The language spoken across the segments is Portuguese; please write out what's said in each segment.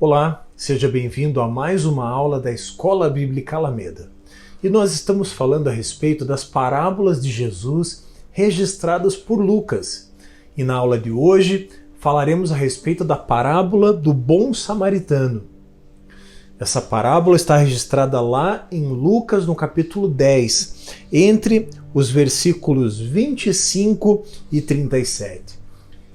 Olá, seja bem-vindo a mais uma aula da Escola Bíblica Alameda. E nós estamos falando a respeito das parábolas de Jesus registradas por Lucas. E na aula de hoje falaremos a respeito da parábola do bom samaritano. Essa parábola está registrada lá em Lucas, no capítulo 10, entre os versículos 25 e 37.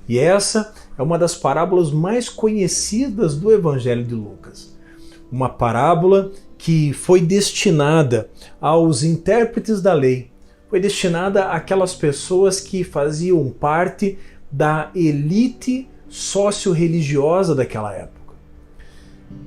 E essa é uma das parábolas mais conhecidas do Evangelho de Lucas. Uma parábola que foi destinada aos intérpretes da lei, foi destinada àquelas pessoas que faziam parte da elite socio-religiosa daquela época.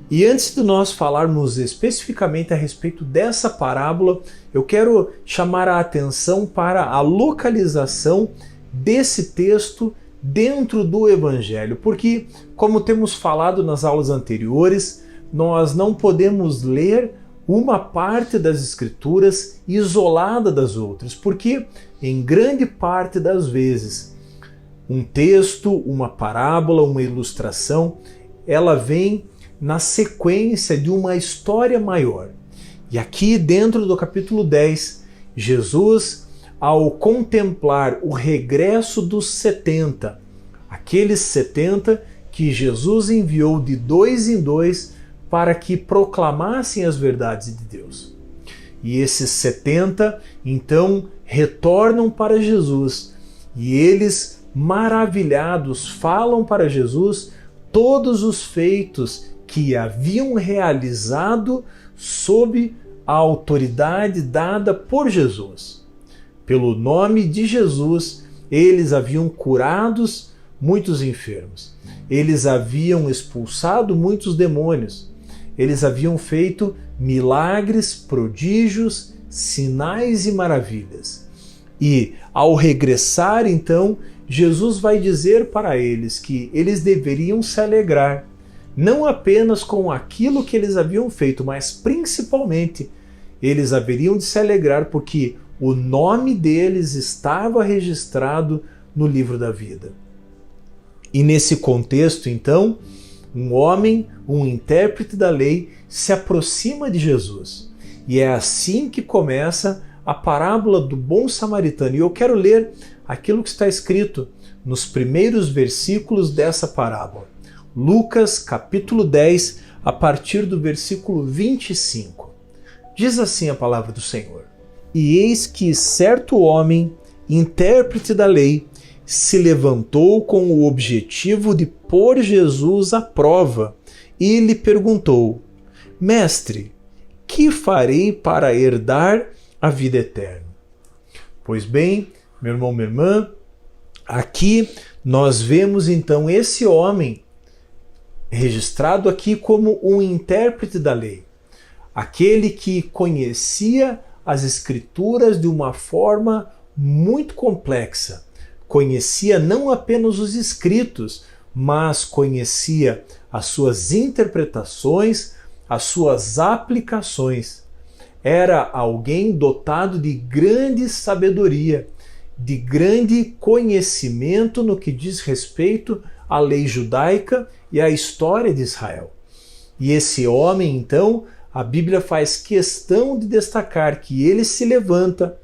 E antes de nós falarmos especificamente a respeito dessa parábola, eu quero chamar a atenção para a localização desse texto dentro do Evangelho, porque, como temos falado nas aulas anteriores, nós não podemos ler uma parte das Escrituras isolada das outras, porque, em grande parte das vezes, um texto, uma parábola, uma ilustração, ela vem na sequência de uma história maior. E aqui, dentro do capítulo 10, Jesus, ao contemplar o regresso dos 70, aqueles 70 que Jesus enviou de dois em dois para que proclamassem as verdades de Deus. E esses 70, então, retornam para Jesus e eles, maravilhados, falam para Jesus todos os feitos que haviam realizado sob a autoridade dada por Jesus. Pelo nome de Jesus, eles haviam curado muitos enfermos. Eles haviam expulsado muitos demônios. Eles haviam feito milagres, prodígios, sinais e maravilhas. E, ao regressar, então, Jesus vai dizer para eles que eles deveriam se alegrar, não apenas com aquilo que eles haviam feito, mas principalmente eles haveriam de se alegrar porque o nome deles estava registrado no livro da vida. E nesse contexto, então, um homem, um intérprete da lei, se aproxima de Jesus. E é assim que começa a parábola do bom samaritano. E eu quero ler aquilo que está escrito nos primeiros versículos dessa parábola. Lucas, capítulo 10, a partir do versículo 25. Diz assim a palavra do Senhor: E eis que certo homem, intérprete da lei, se levantou com o objetivo de pôr Jesus à prova e lhe perguntou: Mestre, que farei para herdar a vida eterna? Pois bem, meu irmão, minha irmã, aqui nós vemos então esse homem registrado aqui como um intérprete da lei, aquele que conhecia as Escrituras de uma forma muito complexa. Conhecia não apenas os escritos, mas conhecia as suas interpretações, as suas aplicações. Era alguém dotado de grande sabedoria, de grande conhecimento no que diz respeito à lei judaica e à história de Israel. E esse homem, então, a Bíblia faz questão de destacar que ele se levanta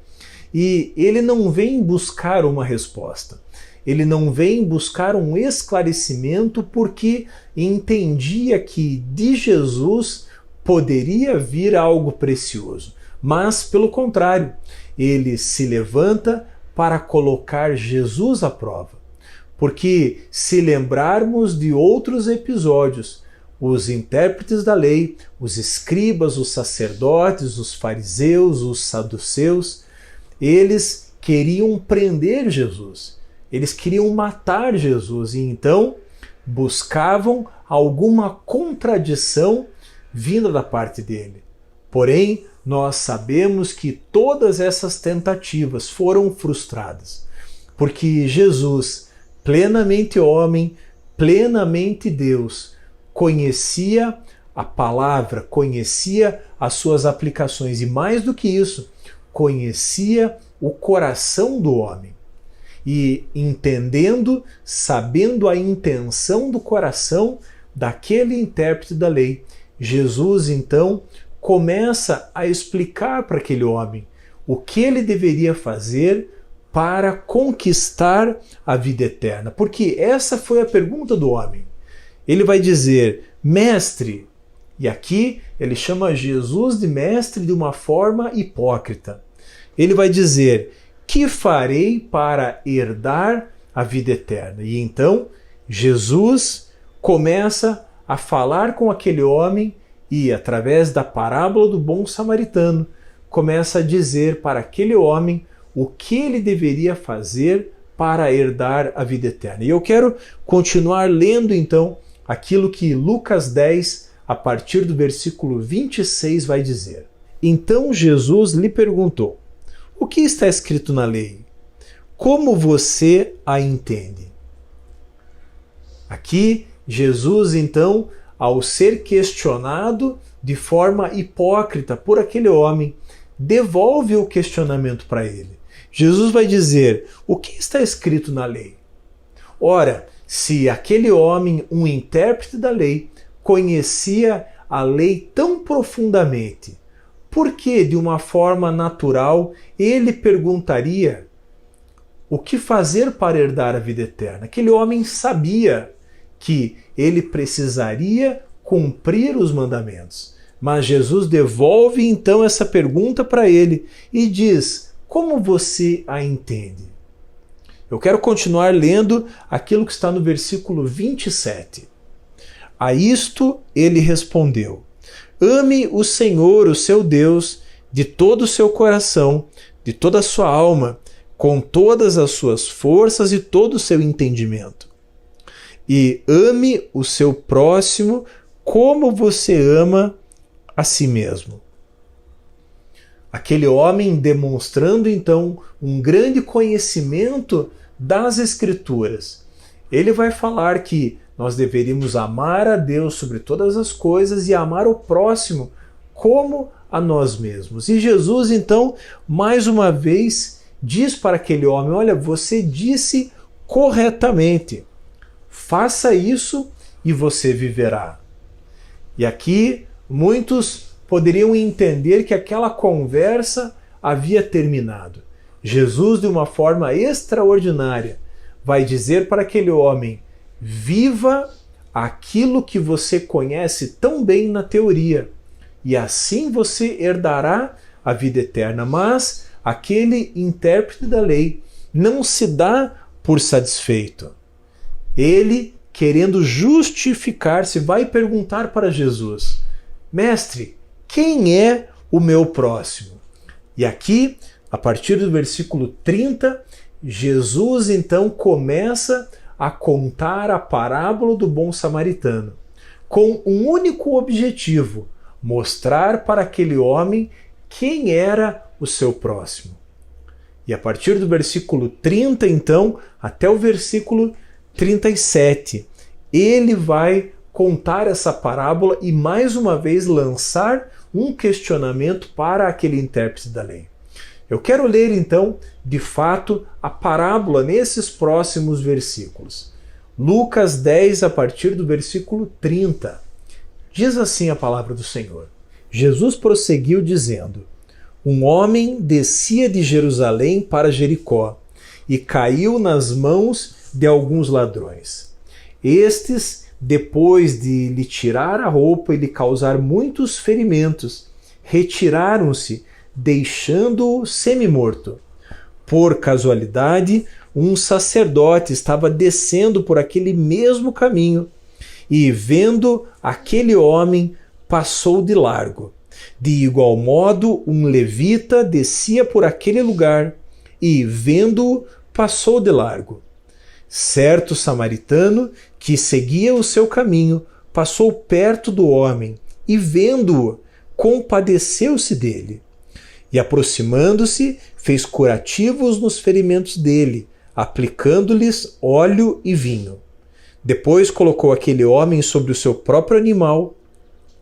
e ele não vem buscar uma resposta. Ele não vem buscar um esclarecimento porque entendia que de Jesus poderia vir algo precioso. Mas, pelo contrário, ele se levanta para colocar Jesus à prova. Porque, se lembrarmos de outros episódios, os intérpretes da lei, os escribas, os sacerdotes, os fariseus, os saduceus, eles queriam prender Jesus, eles queriam matar Jesus e então buscavam alguma contradição vinda da parte dele. Porém, nós sabemos que todas essas tentativas foram frustradas, porque Jesus, plenamente homem, plenamente Deus, conhecia a palavra, conhecia as suas aplicações e, mais do que isso, conhecia o coração do homem. E entendendo, sabendo a intenção do coração, daquele intérprete da lei, Jesus então começa a explicar para aquele homem o que ele deveria fazer para conquistar a vida eterna. Porque essa foi a pergunta do homem. Ele vai dizer, mestre, e aqui ele chama Jesus de mestre de uma forma hipócrita. Ele vai dizer, que farei para herdar a vida eterna? E então Jesus começa a falar com aquele homem e, através da parábola do bom samaritano, começa a dizer para aquele homem o que ele deveria fazer para herdar a vida eterna. E eu quero continuar lendo então aquilo que Lucas 10, a partir do versículo 26, vai dizer. Então Jesus lhe perguntou, o que está escrito na lei? Como você a entende? Aqui, Jesus, então, ao ser questionado de forma hipócrita por aquele homem, devolve o questionamento para ele. Jesus vai dizer, o que está escrito na lei? Ora, se aquele homem, um intérprete da lei, conhecia a lei tão profundamente, por que, de uma forma natural, ele perguntaria o que fazer para herdar a vida eterna? Aquele homem sabia que ele precisaria cumprir os mandamentos. Mas Jesus devolve então essa pergunta para ele e diz, como você a entende? Eu quero continuar lendo aquilo que está no versículo 27. A isto ele respondeu, ame o Senhor, o seu Deus, de todo o seu coração, de toda a sua alma, com todas as suas forças e todo o seu entendimento. E ame o seu próximo como você ama a si mesmo. Aquele homem demonstrando então um grande conhecimento das Escrituras. Ele vai falar que nós deveríamos amar a Deus sobre todas as coisas e amar o próximo como a nós mesmos. E Jesus então, mais uma vez, diz para aquele homem, olha, você disse corretamente, faça isso e você viverá. E aqui muitos poderiam entender que aquela conversa havia terminado. Jesus, de uma forma extraordinária, vai dizer para aquele homem, viva aquilo que você conhece tão bem na teoria, e assim você herdará a vida eterna. Mas aquele intérprete da lei não se dá por satisfeito. Ele, querendo justificar-se, vai perguntar para Jesus, mestre, quem é o meu próximo? E aqui, a partir do versículo 30, Jesus então começa a contar a parábola do bom samaritano, com um único objetivo, mostrar para aquele homem quem era o seu próximo. E a partir do versículo 30, então, até o versículo 37, ele vai contar essa parábola e mais uma vez lançar um questionamento para aquele intérprete da lei. Eu quero ler então, de fato, a parábola nesses próximos versículos. Lucas 10, a partir do versículo 30. Diz assim a palavra do Senhor. Jesus prosseguiu dizendo, um homem descia de Jerusalém para Jericó e caiu nas mãos de alguns ladrões. Estes, depois de lhe tirar a roupa e lhe causar muitos ferimentos, retiraram-se, deixando-o semi-morto. Por casualidade, um sacerdote estava descendo por aquele mesmo caminho e, vendo aquele homem, passou de largo. De igual modo, um levita descia por aquele lugar e, vendo-o, passou de largo. Certo samaritano, que seguia o seu caminho, passou perto do homem e, vendo-o, compadeceu-se dele. E, aproximando-se, fez curativos nos ferimentos dele, aplicando-lhes óleo e vinho. Depois colocou aquele homem sobre o seu próprio animal,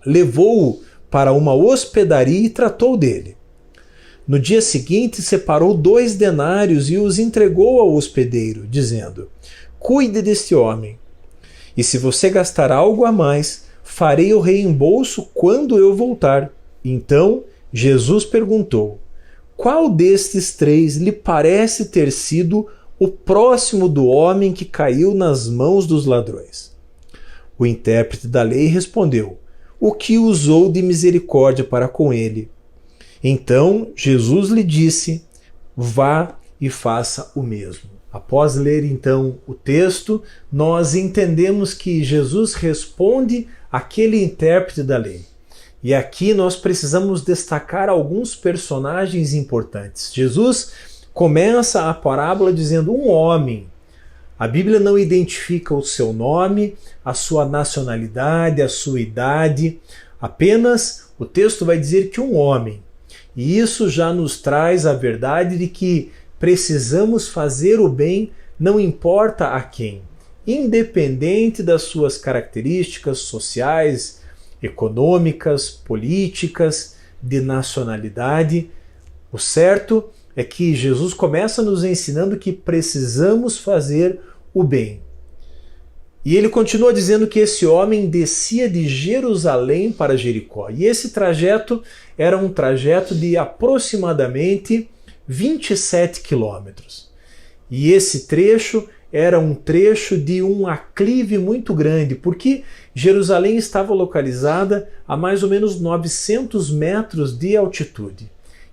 levou-o para uma hospedaria e tratou dele. No dia seguinte, separou 2 denários e os entregou ao hospedeiro, dizendo, cuide deste homem. E se você gastar algo a mais, farei o reembolso quando eu voltar. Então Jesus perguntou: qual destes três lhe parece ter sido o próximo do homem que caiu nas mãos dos ladrões? O intérprete da lei respondeu: o que usou de misericórdia para com ele. Então Jesus lhe disse: vá e faça o mesmo. Após ler então o texto, nós entendemos que Jesus responde àquele intérprete da lei. E aqui nós precisamos destacar alguns personagens importantes. Jesus começa a parábola dizendo um homem. A Bíblia não identifica o seu nome, a sua nacionalidade, a sua idade. Apenas o texto vai dizer que um homem. E isso já nos traz a verdade de que precisamos fazer o bem, não importa a quem, independente das suas características sociais, econômicas, políticas, de nacionalidade. O certo é que Jesus começa nos ensinando que precisamos fazer o bem. E ele continua dizendo que esse homem descia de Jerusalém para Jericó. E esse trajeto era um trajeto de aproximadamente 27 quilômetros. E esse trecho era um trecho de um aclive muito grande, porque Jerusalém estava localizada a mais ou menos 900 metros de altitude.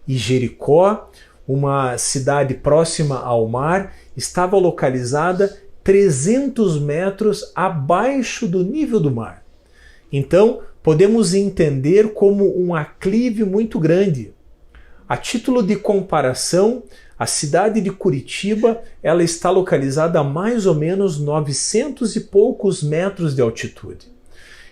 E Jericó, uma cidade próxima ao mar, estava localizada 300 metros abaixo do nível do mar. Então, podemos entender como um aclive muito grande. A título de comparação, a cidade de Curitiba ela está localizada a mais ou menos 900 e poucos metros de altitude.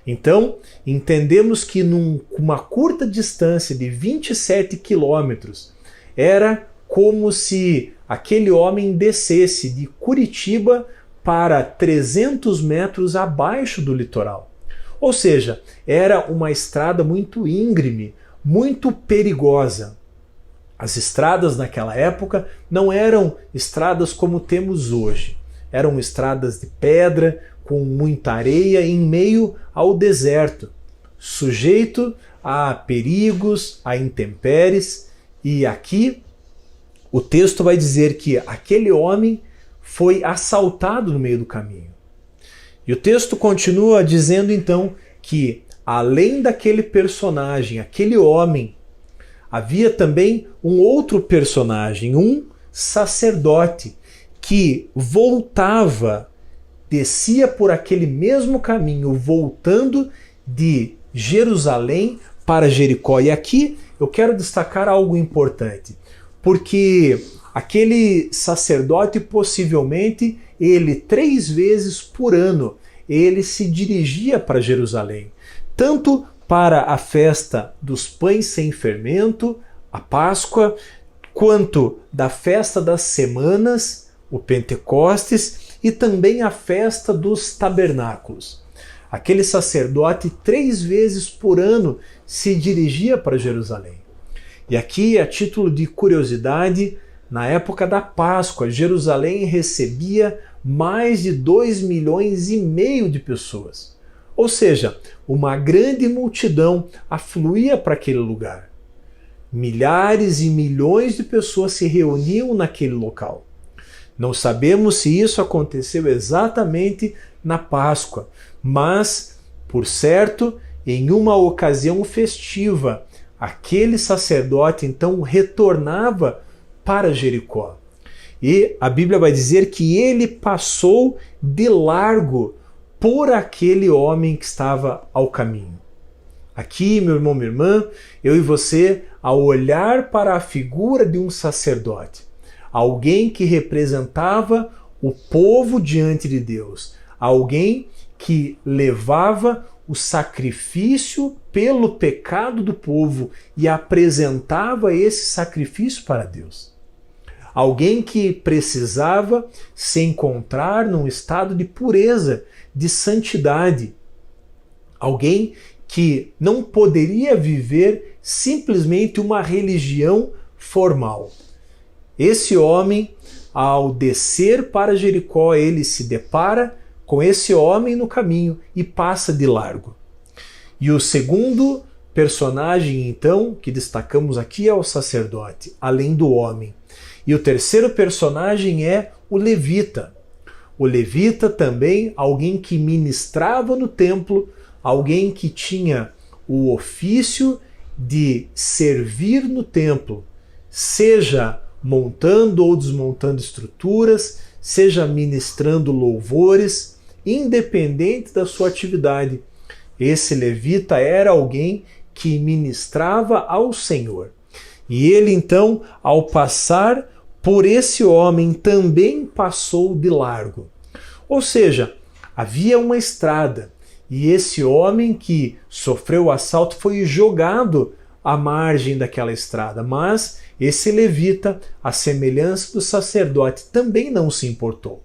Então, entendemos que numa curta distância de 27 quilômetros, era como se aquele homem descesse de Curitiba para 300 metros abaixo do litoral. Ou seja, era uma estrada muito íngreme, muito perigosa. As estradas naquela época não eram estradas como temos hoje. Eram estradas de pedra, com muita areia em meio ao deserto, sujeito a perigos, a intempéries. E aqui o texto vai dizer que aquele homem foi assaltado no meio do caminho. E o texto continua dizendo então que além daquele personagem, aquele homem, havia também um outro personagem, um sacerdote, que voltava, descia por aquele mesmo caminho, voltando de Jerusalém para Jericó. E aqui eu quero destacar algo importante, porque aquele sacerdote, possivelmente, ele 3 vezes por ano, ele se dirigia para Jerusalém, tanto para a festa dos pães sem fermento, a Páscoa, quanto da festa das semanas, o Pentecostes, e também a festa dos tabernáculos. Aquele sacerdote 3 vezes por ano se dirigia para Jerusalém. E aqui, a título de curiosidade, na época da Páscoa, Jerusalém recebia mais de 2,5 milhões de pessoas. Ou seja, uma grande multidão afluía para aquele lugar. Milhares e milhões de pessoas se reuniam naquele local. Não sabemos se isso aconteceu exatamente na Páscoa, mas, por certo, em uma ocasião festiva, aquele sacerdote então retornava para Jericó. E a Bíblia vai dizer que ele passou de largo por aquele homem que estava ao caminho. Aqui, meu irmão, minha irmã, eu e você, ao olhar para a figura de um sacerdote, alguém que representava o povo diante de Deus, alguém que levava o sacrifício pelo pecado do povo e apresentava esse sacrifício para Deus. Alguém que precisava se encontrar num estado de pureza, de santidade. Alguém que não poderia viver simplesmente uma religião formal. Esse homem, ao descer para Jericó, ele se depara com esse homem no caminho e passa de largo. E o segundo personagem, então, que destacamos aqui é o sacerdote, além do homem. E o terceiro personagem é o levita. O levita também, alguém que ministrava no templo, alguém que tinha o ofício de servir no templo, seja montando ou desmontando estruturas, seja ministrando louvores, independente da sua atividade. Esse levita era alguém que ministrava ao Senhor. E ele então, ao passar por esse homem, também passou de largo. Ou seja, havia uma estrada e esse homem que sofreu o assalto foi jogado à margem daquela estrada, mas esse levita, à semelhança do sacerdote, também não se importou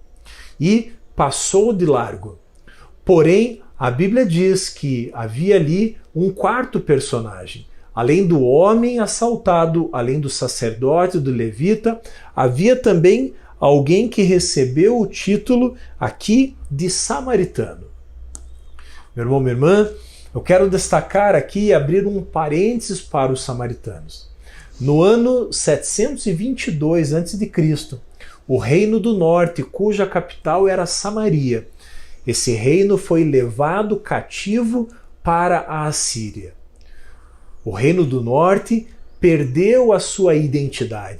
e passou de largo. Porém, a Bíblia diz que havia ali um quarto personagem. Além do homem assaltado, além do sacerdote, do levita, havia também alguém que recebeu o título aqui de samaritano. Meu irmão, minha irmã, eu quero destacar aqui e abrir um parênteses para os samaritanos. No ano 722 a.C., o reino do norte, cuja capital era Samaria, esse reino foi levado cativo para a Assíria. O reino do norte perdeu a sua identidade.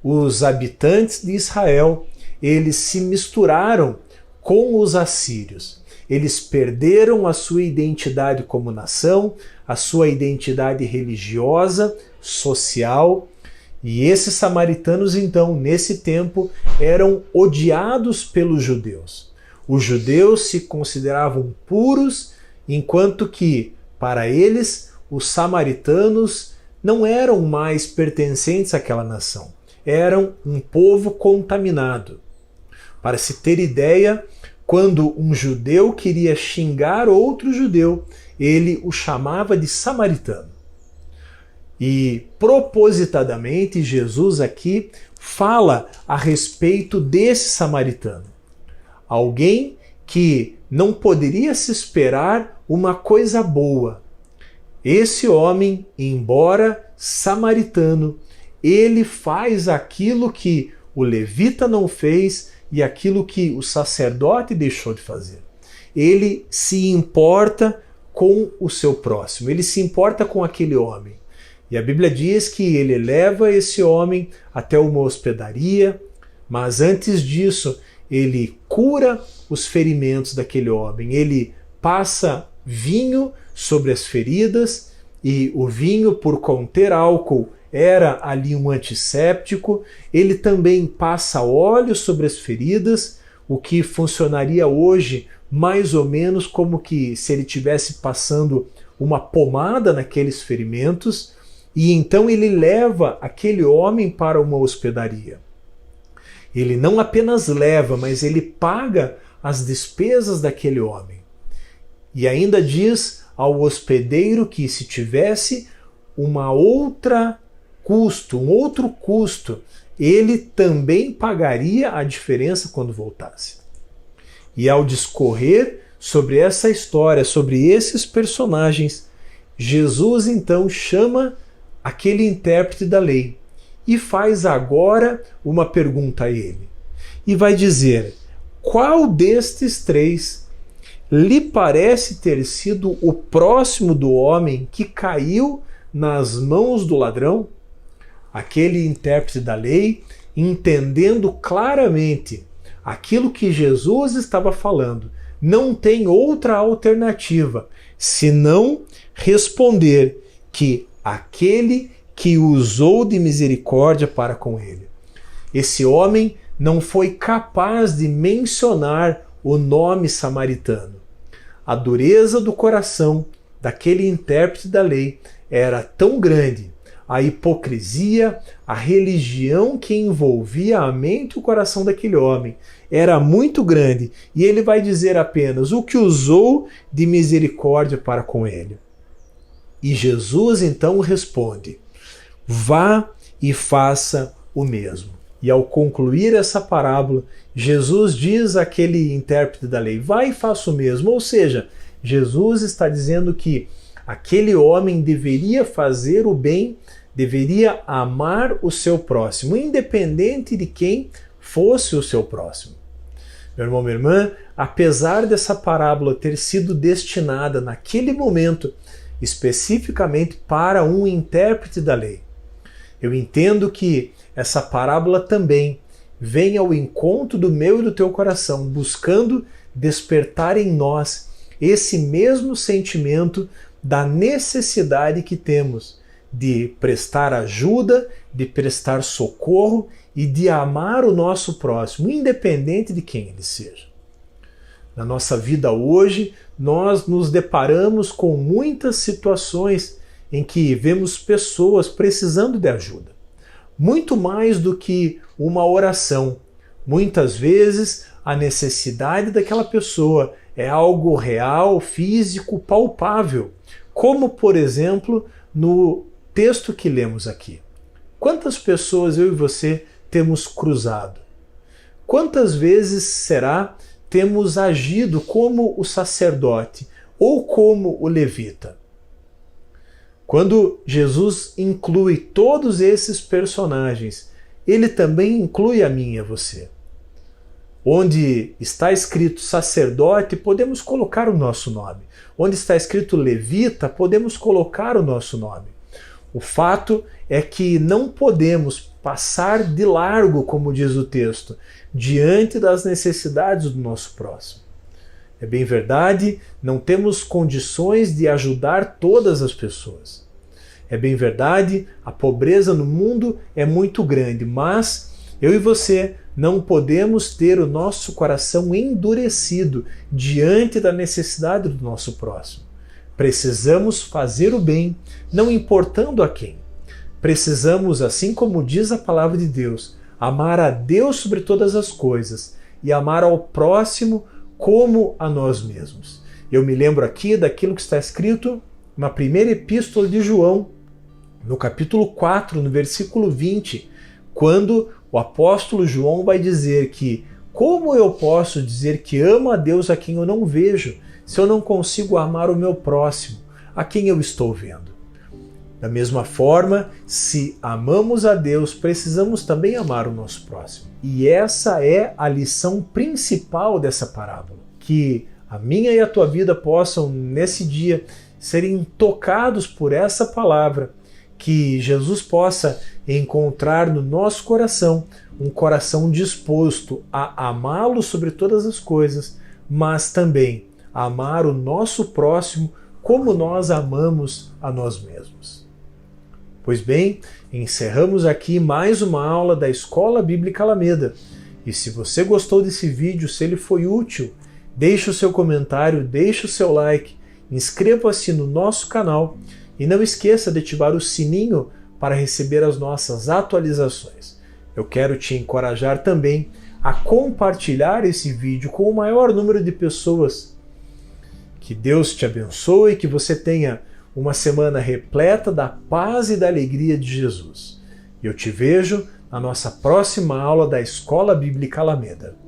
Os habitantes de Israel, eles se misturaram com os assírios. Eles perderam a sua identidade como nação, a sua identidade religiosa, social. E esses samaritanos, então, nesse tempo, eram odiados pelos judeus. Os judeus se consideravam puros, enquanto que, para eles, os samaritanos não eram mais pertencentes àquela nação. Eram um povo contaminado. Para se ter ideia, quando um judeu queria xingar outro judeu, ele o chamava de samaritano. E propositadamente Jesus aqui fala a respeito desse samaritano. Alguém que não poderia se esperar uma coisa boa. Esse homem, embora samaritano, ele faz aquilo que o levita não fez e aquilo que o sacerdote deixou de fazer. Ele se importa com o seu próximo, ele se importa com aquele homem. E a Bíblia diz que ele leva esse homem até uma hospedaria, mas antes disso, ele cura os ferimentos daquele homem, ele passa vinho sobre as feridas, e o vinho, por conter álcool, era ali um antisséptico. Ele também passa óleo sobre as feridas, o que funcionaria hoje mais ou menos como que se ele estivesse passando uma pomada naqueles ferimentos, e então ele leva aquele homem para uma hospedaria. Ele não apenas leva, mas ele paga as despesas daquele homem. E ainda diz ao hospedeiro que se tivesse um outro custo, ele também pagaria a diferença quando voltasse. E ao discorrer sobre essa história, sobre esses personagens, Jesus então chama aquele intérprete da lei e faz agora uma pergunta a ele. E vai dizer: qual destes três lhe parece ter sido o próximo do homem que caiu nas mãos do ladrão? Aquele intérprete da lei, entendendo claramente aquilo que Jesus estava falando, não tem outra alternativa senão responder que aquele que usou de misericórdia para com ele. Esse homem não foi capaz de mencionar o nome samaritano. A dureza do coração daquele intérprete da lei era tão grande, a hipocrisia, a religião que envolvia a mente e o coração daquele homem era muito grande, e ele vai dizer apenas o que usou de misericórdia para com ele. E Jesus então responde: vá e faça o mesmo. E ao concluir essa parábola, Jesus diz àquele intérprete da lei: vai e faça o mesmo. Ou seja, Jesus está dizendo que aquele homem deveria fazer o bem, deveria amar o seu próximo, independente de quem fosse o seu próximo. Meu irmão, minha irmã, apesar dessa parábola ter sido destinada naquele momento especificamente para um intérprete da lei, eu entendo que essa parábola também vem ao encontro do meu e do teu coração, buscando despertar em nós esse mesmo sentimento da necessidade que temos de prestar ajuda, de prestar socorro e de amar o nosso próximo, independente de quem ele seja. Na nossa vida hoje, nós nos deparamos com muitas situações em que vemos pessoas precisando de ajuda. Muito mais do que uma oração. Muitas vezes, a necessidade daquela pessoa é algo real, físico, palpável, como, por exemplo, no texto que lemos aqui. Quantas pessoas eu e você temos cruzado? Quantas vezes será temos agido como o sacerdote ou como o levita? Quando Jesus inclui todos esses personagens, ele também inclui a mim e a você. Onde está escrito sacerdote, podemos colocar o nosso nome. Onde está escrito levita, podemos colocar o nosso nome. O fato é que não podemos passar de largo, como diz o texto, diante das necessidades do nosso próximo. É bem verdade, não temos condições de ajudar todas as pessoas. É bem verdade, a pobreza no mundo é muito grande, mas eu e você não podemos ter o nosso coração endurecido diante da necessidade do nosso próximo. Precisamos fazer o bem, não importando a quem. Precisamos, assim como diz a palavra de Deus, amar a Deus sobre todas as coisas e amar ao próximo como a nós mesmos. Eu me lembro aqui daquilo que está escrito na primeira epístola de João, no capítulo 4, no versículo 20, quando o apóstolo João vai dizer que como eu posso dizer que amo a Deus a quem eu não vejo, se eu não consigo amar o meu próximo, a quem eu estou vendo? Da mesma forma, se amamos a Deus, precisamos também amar o nosso próximo. E essa é a lição principal dessa parábola. Que a minha e a tua vida possam, nesse dia, serem tocados por essa palavra, que Jesus possa encontrar no nosso coração um coração disposto a amá-lo sobre todas as coisas, mas também a amar o nosso próximo como nós amamos a nós mesmos. Pois bem, encerramos aqui mais uma aula da Escola Bíblica Alameda. E se você gostou desse vídeo, se ele foi útil, deixe o seu comentário, deixe o seu like, inscreva-se no nosso canal e não esqueça de ativar o sininho para receber as nossas atualizações. Eu quero te encorajar também a compartilhar esse vídeo com o maior número de pessoas. Que Deus te abençoe e que você tenha uma semana repleta da paz e da alegria de Jesus. Eu te vejo na nossa próxima aula da Escola Bíblica Alameda.